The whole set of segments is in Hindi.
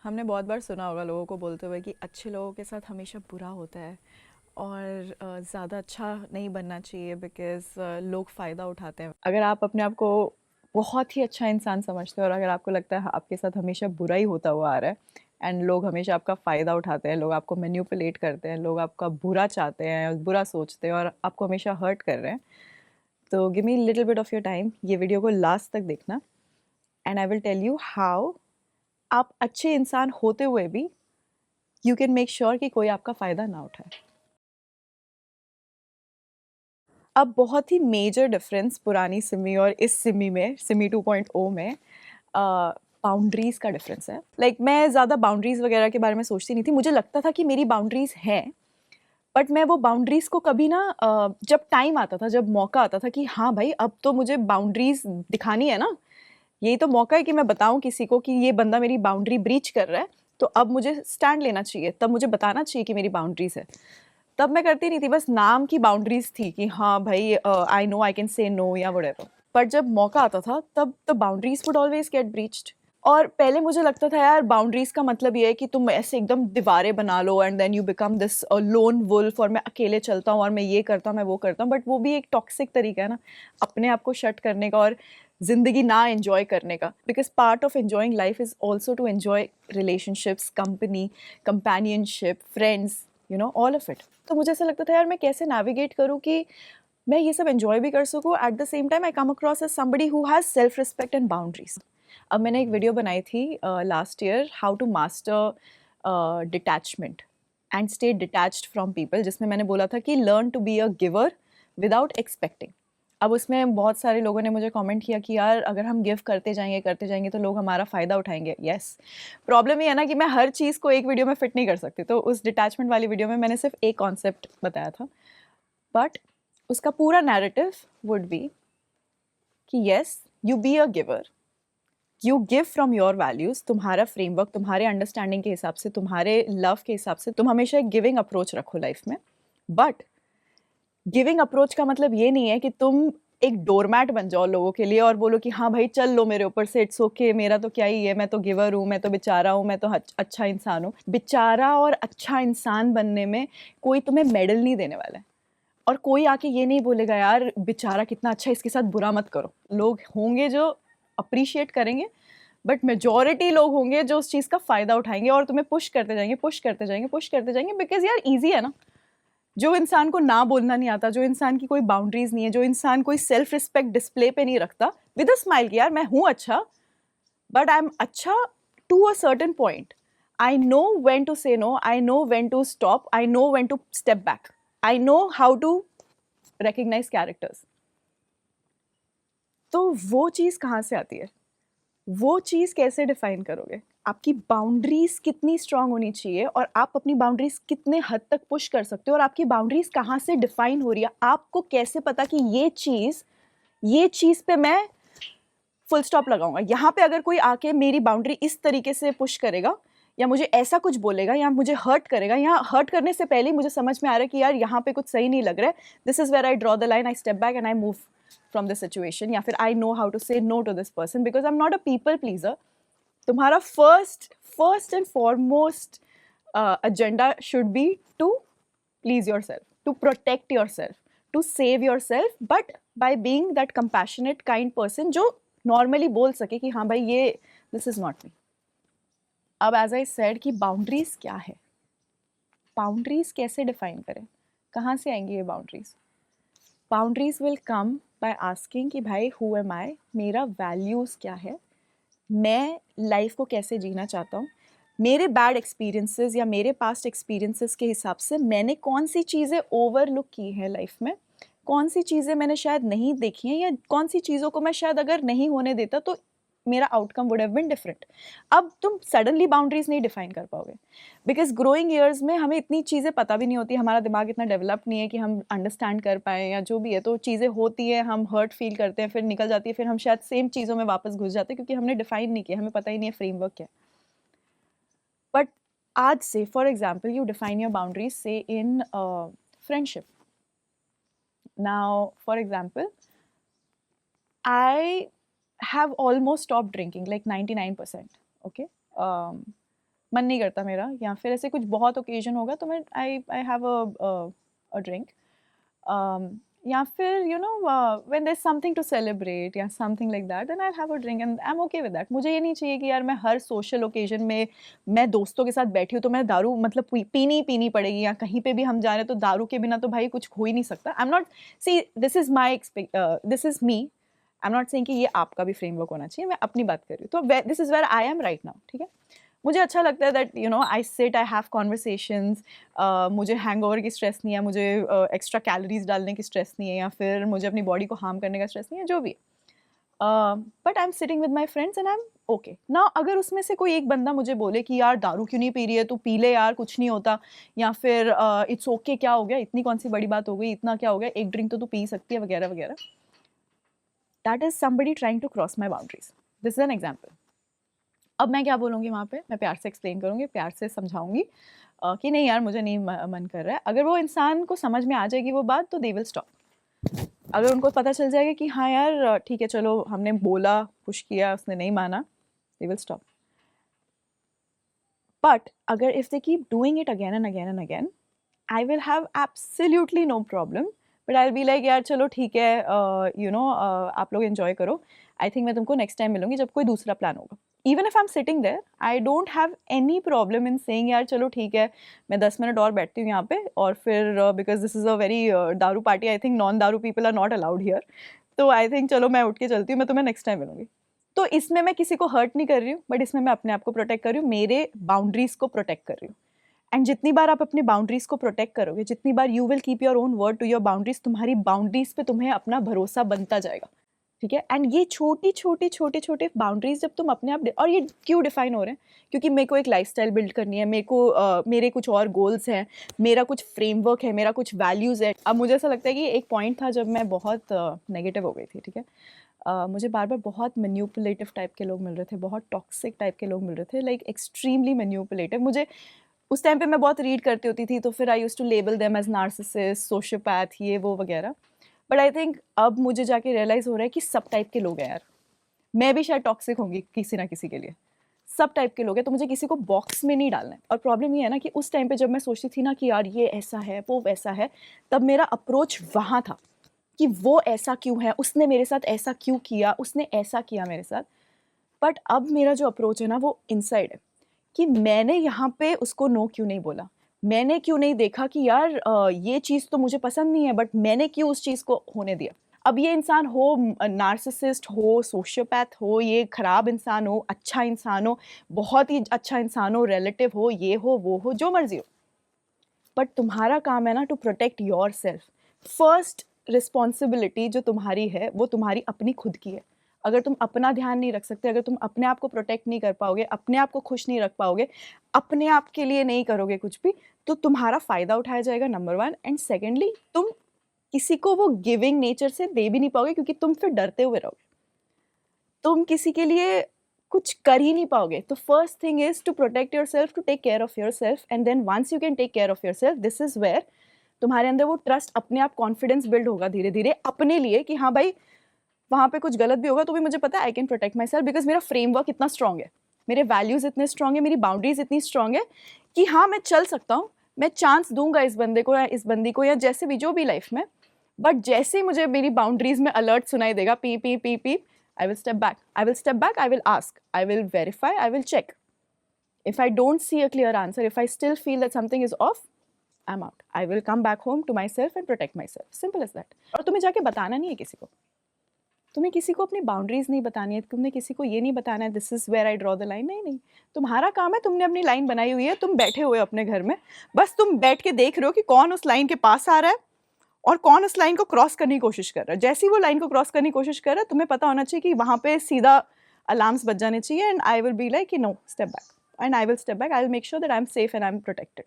हमने बहुत बार सुना होगा लोगों को बोलते हुए कि अच्छे लोगों के साथ हमेशा बुरा होता है और ज़्यादा अच्छा नहीं बनना चाहिए बिकॉज़ लोग फ़ायदा उठाते हैं। अगर आप अपने आप को बहुत ही अच्छा इंसान समझते हो और अगर आपको लगता है आपके साथ हमेशा बुरा ही होता हुआ आ रहा है एंड लोग हमेशा आपका फ़ायदा उठाते हैं, लोग आपको मैनिपुलेट करते हैं, लोग आपका बुरा चाहते हैं, बुरा सोचते हैं और आपको हमेशा हर्ट कर रहे हैं, तो give me little bit of your time, ये वीडियो को लास्ट तक देखना and I will tell you how आप अच्छे इंसान होते हुए भी यू कैन मेक श्योर कि कोई आपका फ़ायदा ना उठाए। अब बहुत ही मेजर डिफरेंस पुरानी सिमी और इस सिमी में, सिमी 2.0 में बाउंड्रीज़ का डिफरेंस है। मैं ज़्यादा बाउंड्रीज़ वगैरह के बारे में सोचती नहीं थी। मुझे लगता था कि मेरी बाउंड्रीज़ हैं, बट मैं वो बाउंड्रीज़ को कभी ना जब टाइम आता था, जब मौका आता था कि हाँ भाई, अब तो मुझे बाउंड्रीज़ दिखानी है ना, यही तो मौका है कि मैं बताऊँ किसी को कि ये बंदा मेरी बाउंड्री ब्रीच कर रहा है, तो अब मुझे स्टैंड लेना चाहिए, तब मुझे बताना चाहिए कि मेरी बाउंड्रीज़ है। तब मैं करती नहीं थी, बस नाम की बाउंड्रीज़ थी कि हाँ भाई, I know I can say no या व्हाटएवर। पर जब मौका आता था तब the boundaries would always get breached. और पहले मुझे लगता था यार बाउंड्रीज़ का मतलब ये है कि तुम ऐसे एकदम दीवारें बना लो and then you become this lone wolf और मैं अकेले चलता हूँ और मैं ये करता हूँ, मैं वो करता हूँ, बट वो भी एक टॉक्सिक तरीका है ना अपने आप को शट करने का और ज़िंदगी ना एन्जॉय करने का। Because part of enjoying life is also to enjoy relationships, company, companionship, friends, you know, all of it. तो मुझे ऐसा लगता था यार मैं कैसे नेविगेट करूँ कि मैं ये सब एन्जॉय भी कर सकूँ, at the same time I come across as somebody who has self respect and boundaries. अब मैंने एक वीडियो बनाई थी last year, how to master detachment and stay detached from people, जिसमें मैंने बोला था कि learn to be a giver without expecting. अब उसमें बहुत सारे लोगों ने मुझे कमेंट किया कि यार अगर हम गिव करते जाएंगे तो लोग हमारा फ़ायदा उठाएंगे। यस, प्रॉब्लम ये है ना कि मैं हर चीज़ को एक वीडियो में फिट नहीं कर सकती, तो उस डिटैचमेंट वाली वीडियो में मैंने सिर्फ एक कॉन्सेप्ट बताया था, बट उसका पूरा नैरेटिव वुड बी कि yes, you B a giver, you give from your values, तुम्हारा फ्रेमवर्क, तुम्हारे अंडरस्टैंडिंग के हिसाब से, तुम्हारे लव के हिसाब से तुम हमेशा एक गिविंग अप्रोच रखो लाइफ में। बट गिविंग अप्रोच का मतलब ये नहीं है कि तुम एक डोरमैट बन जाओ लोगों के लिए और बोलो कि हाँ भाई चल लो मेरे ऊपर से, इट्स ओके, मेरा तो क्या ही है, मैं तो गिवर हूँ, मैं तो बेचारा हूँ, मैं तो अच्छा इंसान हूँ। बेचारा और अच्छा इंसान बनने में कोई तुम्हें मेडल नहीं देने वाला है और कोई आके ये नहीं बोलेगा यार बेचारा कितना अच्छा है, इसके साथ बुरा मत करो। लोग होंगे जो अप्रिशिएट करेंगे, बट मेजॉरिटी लोग होंगे जो उस चीज़ का फ़ायदा उठाएंगे और तुम्हें पुश करते जाएंगे, पुश करते जाएंगे, पुश करते जाएंगे, बिकॉज यार ईजी है ना। जो इंसान को ना बोलना नहीं आता, जो इंसान की कोई बाउंड्रीज नहीं है, जो इंसान कोई सेल्फ रिस्पेक्ट डिस्प्ले पे नहीं रखता, विद अ स्माइल कि यार मैं हूँ अच्छा, बट आई एम अच्छा to a certain point, I know when to say no, I know when to stop, I know when to step back, I know how to recognise characters. तो वो चीज़ कहाँ से आती है, वो चीज़ कैसे डिफाइन करोगे? आपकी बाउंड्रीज़ कितनी स्ट्रॉन्ग होनी चाहिए और आप अपनी बाउंड्रीज़ कितने हद तक पुश कर सकते हो और आपकी बाउंड्रीज़ कहाँ से डिफाइन हो रही है? आपको कैसे पता कि ये चीज़ पे मैं फुल स्टॉप लगाऊँगा। यहाँ पे अगर कोई आके मेरी बाउंड्री इस तरीके से पुश करेगा या मुझे ऐसा कुछ बोलेगा या मुझे हर्ट करेगा, या हर्ट करने से पहले ही मुझे समझ में आ रहा है कि यार यहाँ पे कुछ सही नहीं लग रहा है, this is where I draw the line, I step back and I move from this situation, या फिर I know how to say no to this person because I am not a people pleaser. तुम्हारा first and foremost agenda should be to please yourself, to protect yourself, to save yourself, but by being that compassionate kind person जो नॉर्मली बोल सके कि हाँ भाई ये दिस इज नॉट मी। अब एज आई सेड कि बाउंड्रीज क्या है, बाउंड्रीज कैसे डिफाइन करें, कहाँ से आएंगी ये boundaries? Boundaries will come by asking कि भाई हु एम आई, मेरा वैल्यूज़ क्या है, मैं लाइफ को कैसे जीना चाहता हूँ, मेरे बैड एक्सपीरियंसेस या मेरे पास्ट एक्सपीरियंसेस के हिसाब से मैंने कौन सी चीज़ें ओवरलुक की हैं लाइफ में, कौन सी चीज़ें मैंने शायद नहीं देखी हैं, या कौन सी चीज़ों को मैं शायद अगर नहीं होने देता तो मेरा outcome would have been different. अब तुम सडनली बाउंड्रीज नहीं डिफाइन कर पाओगे बिकॉज ग्रोइंग ईयर्स में हमें इतनी चीज़ें पता भी नहीं होती, हमारा दिमाग इतना डेवलप नहीं है कि हम अंडरस्टैंड कर पाएँ या जो भी है, तो चीज़ें होती है, हम हर्ट फील करते हैं, फिर निकल जाती है, फिर हम शायद सेम चीज़ों में वापस घुस जाते हैं क्योंकि हमने डिफाइन नहीं किया, हमें पता ही नहीं है फ्रेमवर्क क्या है। बट आज से for example you define your boundaries say in friendship. Now for example I have almost stopped drinking, like 99%. Okay. Um, मन नहीं करता मेरा, या फिर ऐसे कुछ बहुत ओकेजन होगा तो मैं आई आई हैव अ ड्रिंक, या फिर you know when there is something to celebrate या something like that, then I have a drink and I am okay with that. मुझे ये नहीं चाहिए कि यार मैं हर सोशल ओकेजन में, मैं दोस्तों के साथ बैठी हूँ तो मैं दारू मतलब पीनी ही पीनी पड़ेगी, या कहीं पे भी हम जा रहे हैं तो दारू के बिना तो भाई कुछ हो ही नहीं सकता। आई am not, see this is my this is me, I am not saying कि ये आपका भी फ्रेमवर्क होना चाहिए, मैं अपनी बात कर रही हूँ। तो this is where I am right now, ठीक है। मुझे अच्छा लगता है that you know I sit, I have conversations, मुझे हैंगओवर की स्ट्रेस नहीं है, मुझे एक्स्ट्रा कैलोरीज डालने की स्ट्रेस नहीं है, या फिर मुझे अपनी बॉडी को हार्म करने का स्ट्रेस नहीं है, जो भी। But I am sitting with my friends and I am okay ना। अगर उसमें से कोई एक बंदा मुझे बोले कि यार दारू क्यों नहीं पी रही है, तू पी ले यार, कुछ नहीं होता, या फिर इट्स ओके, क्या हो गया, इतनी कौन सी बड़ी बात हो गई, इतना क्या हो गया, एक ड्रिंक तो तू पी सकती है, वगैरह वगैरह, that is somebody trying to cross my boundaries. This is an example. अब मैं क्या बोलूँगी वहाँ पे, मैं प्यार से एक्सप्लेन करूँगी, प्यार से समझाऊँगी कि नहीं यार मुझे नहीं मन कर रहा है। अगर वो इंसान को समझ में आ जाएगी वो बात, तो दे विल स्टॉप। अगर उनको पता चल जाएगा कि हाँ यार ठीक है, चलो हमने बोला, पुश किया, उसने नहीं माना, दे विल स्टॉप। बट अगर if they keep doing it again and again and again, I will have absolutely no problem, but I will be like यार चलो ठीक है, यू नो आप लोग एंजॉय करो, आई थिंक मैं तुमको नेक्स्ट टाइम मिलूंगी जब कोई दूसरा प्लान होगा। Even if I am sitting there, I don't have any problem in saying यार चलो ठीक है, मैं 10 मिनट और बैठती हूँ यहाँ पे, और फिर because this is a very daru party, I think non daru people are not allowed here, तो आई थिंक चलो मैं उठ के चलती हूँ, मैं तुम्हें नेक्स्ट टाइम मिलूंगी। तो इसमें मैं किसी को हर्ट नहीं कर रही हूँ, बट इसमें मैं अपने आप को प्रोटेक्ट कर रही हूँ, मेरे बाउंड्रीज को प्रोटेक्ट कर रही हूँ। एंड जितनी बार आप अपनी बाउंड्रीज को प्रोटेक्ट करोगे, जितनी बार you will keep your own word to your boundaries, तुम्हारी बाउंड्रीज पे तुम्हें अपना भरोसा बनता जाएगा, ठीक है। एंड ये छोटी छोटी छोटे छोटे बाउंड्रीज जब तुम अपने आप, और ये क्यों डिफाइन हो रहे हैं, क्योंकि मेरे को एक लाइफस्टाइल बिल्ड करनी है, मेरे को मेरे कुछ और गोल्स हैं, मेरा कुछ फ्रेमवर्क है, मेरा कुछ वैल्यूज़ है। अब मुझे ऐसा लगता है कि एक पॉइंट था जब मैं बहुत नेगेटिव हो गई थी, ठीक है। मुझे बार बार बहुत मैन्युपुलेटिव टाइप के लोग मिल रहे थे, बहुत टॉक्सिक टाइप के लोग मिल रहे थे, लाइक एक्सट्रीमली मैन्युपुलेटिव। मुझे उस टाइम पे मैं बहुत रीड करती होती थी, तो फिर I used to label them as narcissist, sociopath, ये वो वगैरह। बट आई थिंक अब मुझे जाके रियलाइज़ हो रहा है कि सब टाइप के लोग हैं यार, मैं भी शायद टॉक्सिक होंगी किसी ना किसी के लिए, सब टाइप के लोग हैं, तो मुझे किसी को बॉक्स में नहीं डालना है। और प्रॉब्लम ये है ना कि उस टाइम पे जब मैं सोचती थी ना कि यार ये ऐसा है, वो वैसा है, तब मेरा अप्रोच वहाँ था कि वो ऐसा क्यों है, उसने मेरे साथ ऐसा क्यों किया, उसने ऐसा किया मेरे साथ। बट अब मेरा जो अप्रोच है ना वो इनसाइड है, कि मैंने यहाँ पे उसको नो क्यों नहीं बोला, मैंने क्यों नहीं देखा कि यार ये चीज़ तो मुझे पसंद नहीं है, बट मैंने क्यों उस चीज़ को होने दिया। अब ये इंसान हो नार्सिसिस्ट हो, सोशियोपैथ हो, ये खराब इंसान हो, अच्छा इंसान हो, बहुत ही अच्छा इंसान हो, रिलेटिव हो, ये हो, जो मर्जी हो, बट तुम्हारा काम है ना to protect yourself. First responsibility जो तुम्हारी है वो तुम्हारी अपनी खुद की है। अगर तुम अपना ध्यान नहीं रख सकते, अगर तुम अपने आप को प्रोटेक्ट नहीं कर पाओगे, अपने आप को खुश नहीं रख पाओगे, अपने आप के लिए नहीं करोगे कुछ भी, तो तुम्हारा फ़ायदा उठाया जाएगा, नंबर वन। एंड सेकेंडली, तुम किसी को वो गिविंग नेचर से दे भी नहीं पाओगे, क्योंकि तुम फिर डरते हुए रहोगे, तुम किसी के लिए कुछ कर ही नहीं पाओगे। तो first thing is to protect yourself, to take care of yourself, and then once you can take care of yourself, this is where तुम्हारे अंदर वो ट्रस्ट, अपने आप कॉन्फिडेंस बिल्ड होगा धीरे धीरे अपने लिए, कि हाँ भाई वहाँ पे कुछ गलत भी होगा तो भी मुझे पता है I can protect my self, because मेरा फ्रेमवर्क इतना स्ट्रॉन्ग है, मेरे वैल्यूज़ इतने स्ट्रॉन्ग है, मेरी बाउंड्रीज इतनी स्ट्रॉन्ग है कि हाँ मैं चल सकता हूँ, मैं चांस दूंगा इस बंदे को या इस बंदी को या जैसे भी जो भी लाइफ में। बट जैसे ही मुझे मेरी बाउंड्रीज में अलर्ट सुनाई देगा, P P P P, I will step back. I will step back. I will ask. I will verify. I will check. If I don't see a clear answer, if I still feel that something is off, I'm out. I will come back home to myself and protect myself. Simple as that. और तुम्हें जाके बताना नहीं है किसी को, तुम्हें किसी को अपनी बाउंड्रीज नहीं बतानी है, तुमने किसी को ये नहीं बताना है this is where I draw the line. नहीं नहीं, तुम्हारा काम है, तुमने अपनी लाइन बनाई हुई है, तुम बैठे हुए हो अपने घर में, बस तुम बैठ के देख रहे हो कि कौन उस लाइन के पास आ रहा है और कौन उस लाइन को क्रॉस करने की कोशिश कर रहा है। जैसे ही वो लाइन को क्रॉस करने की कोशिश कर रहा है, तुम्हें पता होना चाहिए कि वहाँ पे सीधा अलार्म्स बज जाने चाहिए, and I will be like कि no, step back, and I will step back, I will make sure that I am safe and I am protected.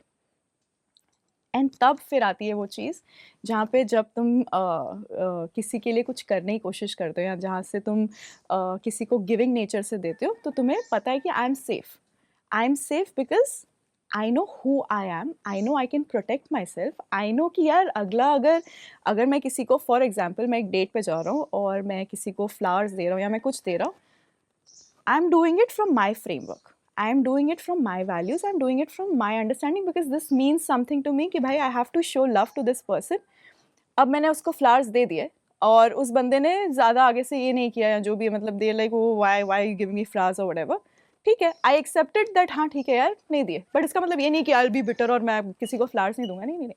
And तब फिर आती है वो चीज़ जहाँ पे जब तुम किसी के लिए कुछ करने की कोशिश करते हो, या जहाँ से तुम किसी को गिविंग नेचर से देते हो, तो तुम्हें पता है कि आई am safe because I know who I am, I know I can protect my self, I know कि यार अगला अगर मैं किसी को, फॉर एग्जाम्पल मैं एक डेट पे जा रहा हूँ और मैं किसी को फ्लावर्स दे रहा हूँ या मैं कुछ दे रहा हूँ, I am doing it from my framework, I am doing it from my values, I am doing it from my understanding because this means something to me कि भाई I have to show love to this person. अब मैंने उसको फ्लावर्स दे दिए और उस बंदे ने ज़्यादा आगे से ये नहीं किया, या जो भी मतलब दे लाइक वो वाई गिव मी फ्लावर्स और व्हाटएवर, ठीक है, आई एक्सेप्टेड दैट, हाँ ठीक है यार नहीं दिए, बट इसका मतलब ये नहीं कि आई विल बी बिटर और मैं किसी को फ्लावर्स नहीं दूंगा, नहीं नहीं नहीं,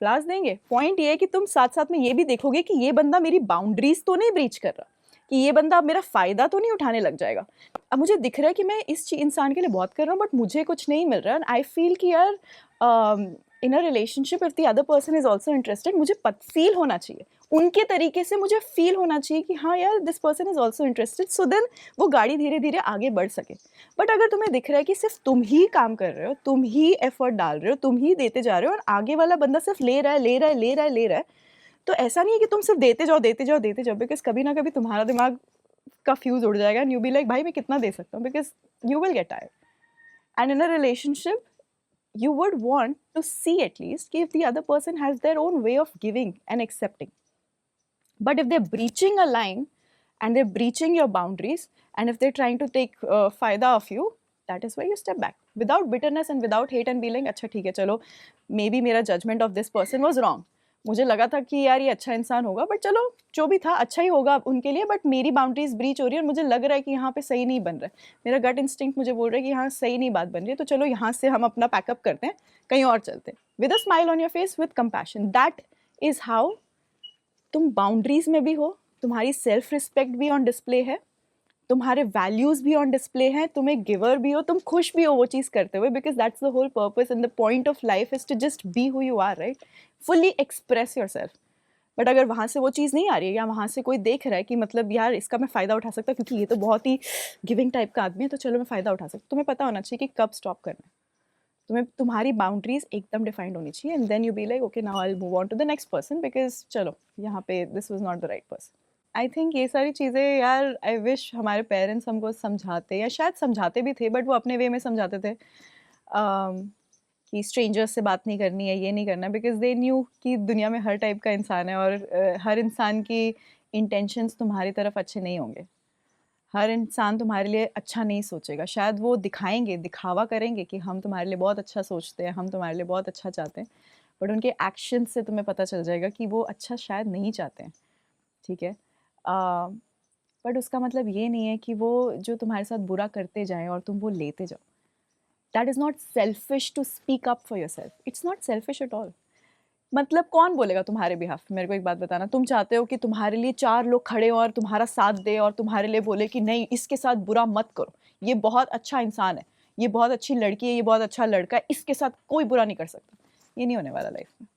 फ्लावर्स देंगे। पॉइंट ये है कि तुम साथ साथ में ये भी देखोगे कि ये बंदा मेरी बाउंड्रीज तो नहीं ब्रीच कर रहा, कि ये बंदा अब मेरा फ़ायदा तो नहीं उठाने लग जाएगा। अब मुझे दिख रहा है कि मैं इस इंसान के लिए बहुत कर रहा हूँ बट मुझे कुछ नहीं मिल रहा, एंड आई फील कि यार in a relationship if the other person is also interested, मुझे फील होना चाहिए उनके तरीके से, मुझे फील होना चाहिए कि हाँ यार this person is also interested, so then वो गाड़ी धीरे धीरे आगे बढ़ सके। बट अगर तुम्हें दिख रहा है कि सिर्फ तुम ही काम कर रहे हो, तुम ही एफर्ट डाल रहे हो, तुम ही देते जा रहे हो और आगे वाला बंदा सिर्फ ले रहा है ले रहा है ले रहा है ले रहा है, तो ऐसा नहीं है कि तुम सिर्फ देते जाओ देते जाओ देते जाओ, बिकॉज कभी ना कभी तुम्हारा दिमाग का फ्यूज उड़ जाएगा एंड यू बी लाइक भाई मैं कितना दे सकता हूँ, because you will get tired. And in a relationship you would want to see at least if the other person has their own way of giving and accepting. But if they're breaching a line and they're breaching your boundaries and if they're trying to take फायदा of you, that is where you step back without bitterness and without hate and be like अच्छा ठीक है चलो maybe मेरा judgment of this person was wrong, मुझे लगा था कि यार ये अच्छा इंसान होगा बट चलो जो भी था अच्छा ही होगा उनके लिए, बट मेरी बाउंड्रीज ब्रीच हो रही है और मुझे लग रहा है कि यहाँ पे सही नहीं बन रहा है, मेरा गट इंस्टिंक्ट मुझे बोल रहा है कि यहाँ सही नहीं बात बन रही है, तो चलो यहाँ से हम अपना पैकअप करते हैं, कहीं और चलते हैं, with a smile on your face, with compassion. That is how तुम बाउंड्रीज में भी हो, तुम्हारी सेल्फ रिस्पेक्ट भी ऑन डिस्प्ले है, तुम्हारे वैल्यूज़ भी ऑन डिस्प्ले हैं, तुम एक गिवर भी हो, तुम खुश भी हो वो चीज़ करते हुए, because that's the whole purpose and the point of life is to just be who you are, right, fully express yourself. But अगर वहाँ से वो चीज़ नहीं आ रही है या वहाँ से कोई देख रहा है कि मतलब यार इसका मैं फ़ायदा उठा सकता क्योंकि ये तो बहुत ही गिविंग टाइप का आदमी है, तो चलो मैं फ़ायदा उठा सकता, तुम्हें पता होना चाहिए कि कब स्टॉप करना है, तुम्हें तुम्हारी बाउंड्रीज एकदम डिफाइंड होनी चाहिए, and then you be like okay now I will move on to the next person because चलो यहाँ पे this was not the right person. I think ये सारी चीज़ें यार आई विश हमारे पेरेंट्स हमको समझाते, या शायद समझाते भी थे बट वो अपने वे में समझाते थे कि स्ट्रेंजर्स से बात नहीं करनी है, ये नहीं करना, बिकॉज दे न्यू कि दुनिया में हर टाइप का इंसान है और हर इंसान की इंटेंशंस तुम्हारी तरफ अच्छे नहीं होंगे, हर इंसान तुम्हारे लिए अच्छा नहीं सोचेगा, शायद वो दिखाएंगे दिखावा करेंगे कि हम तुम्हारे लिए बहुत अच्छा सोचते हैं, हम तुम्हारे लिए बहुत अच्छा चाहते हैं, बट उनके एक्शन से तुम्हें पता चल जाएगा कि वो अच्छा शायद नहीं चाहते हैं, ठीक है, बट उसका मतलब ये नहीं है कि वो जो तुम्हारे साथ बुरा करते जाएं और तुम वो लेते जाओ। That is not selfish to speak up for yourself, it's not selfish at all. मतलब कौन बोलेगा तुम्हारे बिहाफ में, मेरे को एक बात बताना, तुम चाहते हो कि तुम्हारे लिए 4 लोग खड़े हों और तुम्हारा साथ दें और तुम्हारे लिए बोले कि नहीं इसके साथ बुरा मत करो, ये बहुत अच्छा इंसान है, ये बहुत अच्छी लड़की है, ये बहुत अच्छा लड़का है, इसके साथ कोई बुरा नहीं कर सकता, ये नहीं होने वाला लाइफ में।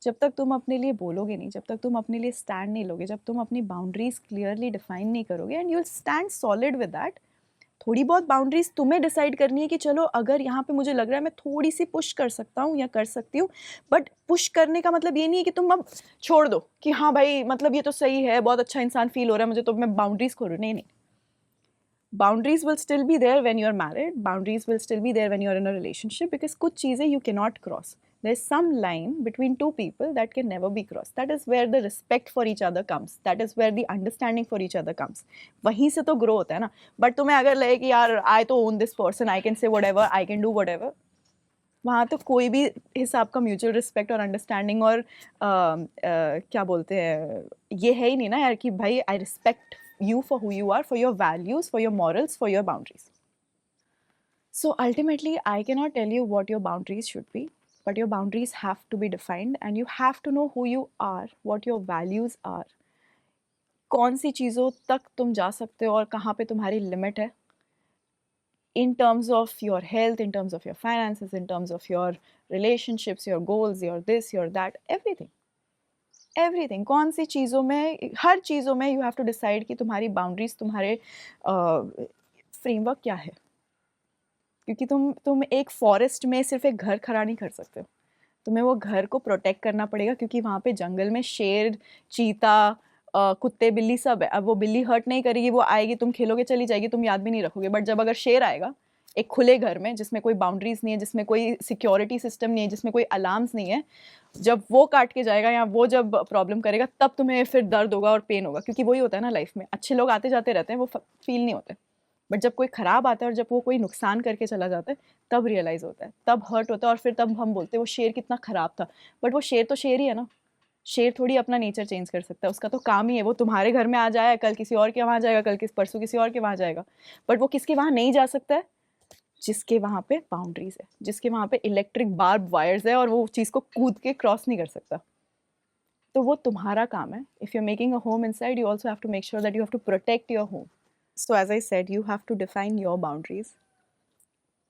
जब तक तुम अपने लिए बोलोगे नहीं, जब तक तुम अपने लिए स्टैंड नहीं लोगे, जब तुम अपनी बाउंड्रीज क्लियरली डिफाइन नहीं करोगे and you will stand solid with that. थोड़ी बहुत बाउंड्रीज तुम्हें डिसाइड करनी है कि चलो अगर यहाँ पे मुझे लग रहा है मैं थोड़ी सी पुश कर सकता हूँ या कर सकती हूँ, बट पुश करने का मतलब ये नहीं है कि तुम अब छोड़ दो कि हाँ भाई मतलब ये तो सही है, बहुत अच्छा इंसान फील हो रहा है मुझे, तो मैं बाउंड्रीज खोलूँ, नहीं नहीं। Boundaries will still be there when you're married, boundaries will still be there when you're in a relationship, because कुछ चीज़ें you cannot cross. There's some line between two people that can never be crossed. That is where the respect for each other comes. That is where the understanding for each other comes. वहीं से तो grow होता है ना. But तुम्हें अगर लगे कि यार I तो own this person, I can say whatever, I can do whatever, वहाँ तो कोई भी हिसाब का म्यूचुअल रिस्पेक्ट और अंडरस्टैंडिंग और क्या बोलते हैं ये है ही नहीं ना यार कि भाई I respect you for who you are, for your values, for your morals, for your boundaries. So ultimately, I cannot tell you what your boundaries should be, but your boundaries have to be defined and you have to know who you are, what your values are, कौन सी चीज़ों तक तुम जा सकते हो और कहाँ पे तुम्हारी लिमिट है, in terms of your health, in terms of your finances, in terms of your relationships, your goals, your this, your that, everything. Everything, कौन सी चीज़ों में, हर चीज़ों में यू हैव टू डिसाइड कि तुम्हारी बाउंड्रीज, तुम्हारे फ्रेमवर्क क्या है, क्योंकि तुम एक फॉरेस्ट में सिर्फ एक घर खड़ा नहीं कर सकते हो, तुम्हें वो घर को प्रोटेक्ट करना पड़ेगा, क्योंकि वहाँ पे जंगल में शेर, चीता, कुत्ते, बिल्ली सब है। अब वो बिल्ली हर्ट नहीं करेगी, वो आएगी, तुम खेलोगे, चली जाएगी, तुम याद भी नहीं रखोगे, बट जब अगर शेर आएगा एक खुले घर में जिसमें कोई बाउंड्रीज नहीं है, जिसमें कोई सिक्योरिटी सिस्टम नहीं है, जिसमें कोई अलार्म्स नहीं है, जब वो काट के जाएगा या वो जब प्रॉब्लम करेगा तब तुम्हें फिर दर्द होगा और पेन होगा, क्योंकि वही होता है ना लाइफ में, अच्छे लोग आते जाते रहते हैं, वो फील नहीं होते, बट जब कोई ख़राब आता है और जब वो कोई नुकसान करके चला जाता है, तब रियलाइज़ होता है, तब हर्ट होता है और फिर तब हम बोलते हैं वो शेर कितना ख़राब था। बट वो शेर तो शेर ही है ना, शेर थोड़ी अपना नेचर चेंज कर सकता है, उसका तो काम ही है, वो तुम्हारे घर में आ जाए, कल किसी और के वहाँ जाएगा, कल परसों किसी और के वहाँ जाएगा। बट वो किसके वहाँ नहीं जा सकता है? जिसके वहाँ पे बाउंड्रीज़ है, जिसके वहाँ पे इलेक्ट्रिक बार्ब वायर्स है और वो चीज़ को कूद के क्रॉस नहीं कर सकता। तो वो तुम्हारा काम है। If you are making a home inside, you also have to make sure that you have to protect your home. So as I said, you have to define your boundaries.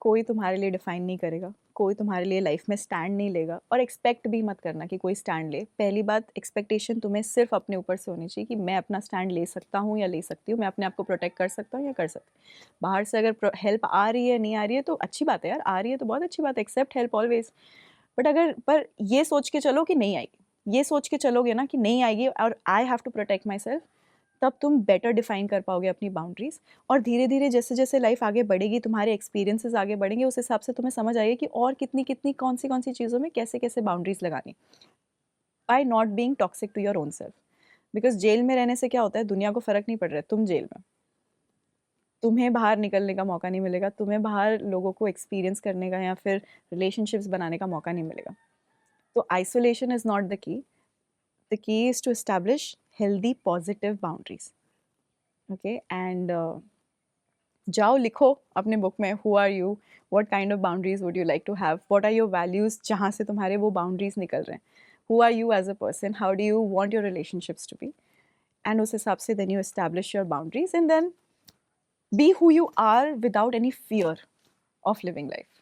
कोई तुम्हारे लिए डिफाइन नहीं करेगा, कोई तुम्हारे लिए लाइफ में स्टैंड नहीं लेगा और एक्सपेक्ट भी मत करना कि कोई स्टैंड ले। पहली बात, एक्सपेक्टेशन तुम्हें सिर्फ अपने ऊपर से होनी चाहिए कि मैं अपना स्टैंड ले सकता हूँ या ले सकती हूँ, मैं अपने आप को प्रोटेक्ट कर सकता हूँ या कर सकती हूँ। बाहर से अगर हेल्प आ रही है, नहीं आ रही है तो अच्छी बात है यार, आ रही है तो बहुत अच्छी बात है, एक्सेप्ट हेल्प ऑलवेज। बट अगर पर ये सोच के चलो कि नहीं आएगी, ये सोच के चलोगे ना कि नहीं आएगी और I have to protect myself, तब तुम बेटर डिफाइन कर पाओगे अपनी बाउंड्रीज। और धीरे धीरे जैसे जैसे लाइफ आगे बढ़ेगी, तुम्हारे एक्सपीरियंसेस आगे बढ़ेंगे, उस हिसाब से तुम्हें समझ आएगी कि और कितनी कितनी कौन सी चीज़ों में कैसे कैसे बाउंड्रीज लगानी, by not being toxic to your own self. Because jail में रहने से क्या होता है, दुनिया को फर्क नहीं पड़ रहा है, तुम जेल में, तुम्हें बाहर निकलने का मौका नहीं मिलेगा, तुम्हें बाहर लोगों को एक्सपीरियंस करने का या फिर रिलेशनशिप्स बनाने का मौका नहीं मिलेगा। तो isolation is not the key, the key is to establish healthy positive boundaries. Okay, and जाओ लिखो अपने बुक में, who are you, what kind of boundaries would you like to have, what are your values, जहाँ से तुम्हारे वो boundaries निकल रहे हैं, who are you as a person, how do you want your relationships to be, and उस हिसाब से then you establish your boundaries and then be who you are without any fear of living life.